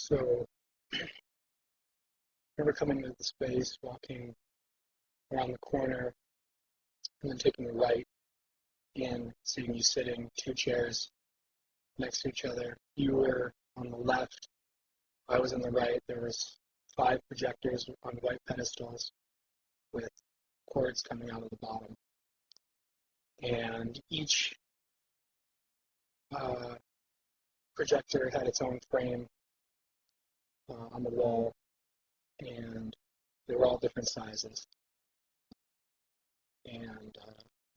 So I remember coming into the space, walking around the corner, and then taking a right and seeing you sitting two chairs next to each other. You were on the left, I was on the right. There was 5 projectors on white pedestals with cords coming out of the bottom. And each uh, projector had its own frame on the wall, and they were all different sizes. And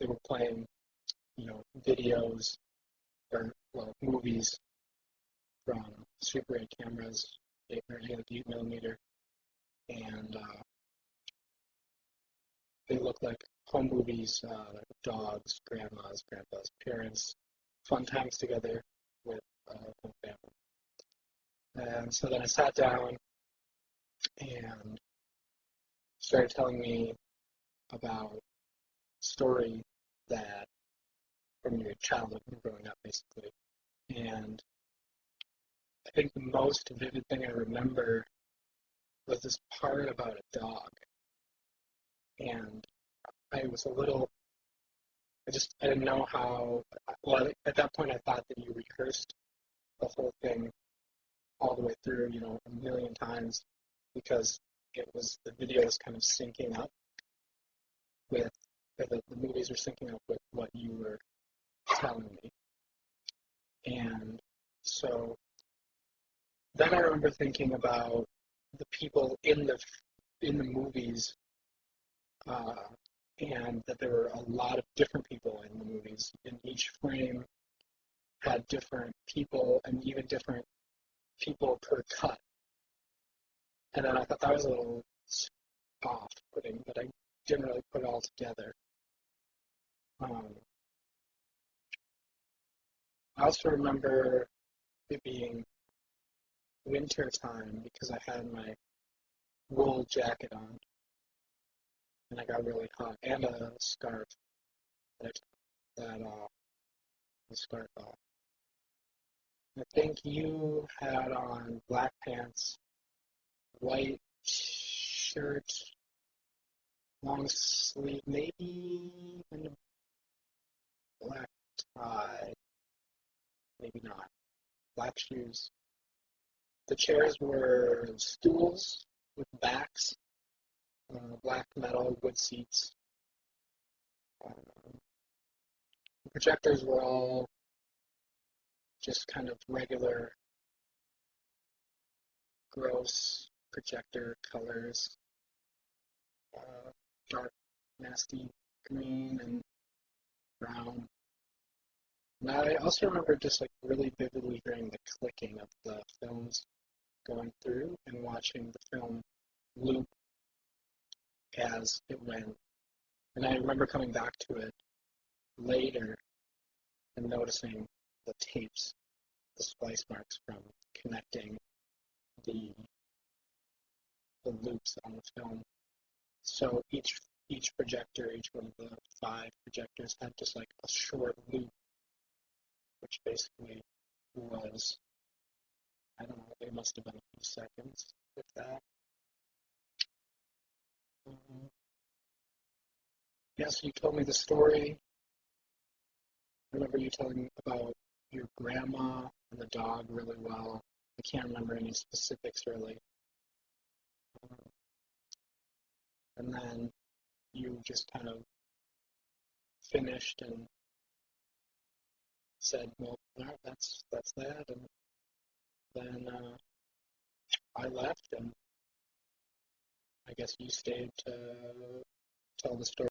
they were playing, videos or movies from Super 8 cameras, 8 millimeter, and they look like home movies, like dogs, grandmas, grandpas, parents, fun times together with the family. And so then I sat down and started telling me about a story that from your childhood, from growing up, basically. And I think the most vivid thing I remember was this part about a dog. And I was a little, I didn't know how, well, at that point I thought that you rehearsed the whole thing all the way through, a million times, because the video was kind of syncing up with, the movies were syncing up with what you were telling me. And so then I remember thinking about the people in the movies, and that there were a lot of different people in the movies. And each frame had different people, and even different people per cut. And then I thought that was a little off-putting, but I didn't really put it all together. I also remember it being winter time because I had my wool jacket on, and I got really hot, and a scarf that I took the scarf off. I think you had on black pants, white shirt, long sleeve, maybe, and a black tie, maybe not. Black shoes. The chairs were stools with backs, black metal wood seats. The projectors were all just kind of regular, gross projector colors, dark, nasty green and brown. And I also remember just like really vividly hearing the clicking of the films going through and watching the film loop as it went. And I remember coming back to it later and noticing the tapes, the splice marks from connecting the loops on the film. So each projector, each one of the 5 projectors had just like a short loop, which basically was, I don't know, it must have been a few seconds, if that. Yes, you told me the story. I remember you telling me about your grandma and the dog really well. I can't remember any specifics really. And then you just kind of finished and said, well, that's that. And then I left, and I guess you stayed to tell the story.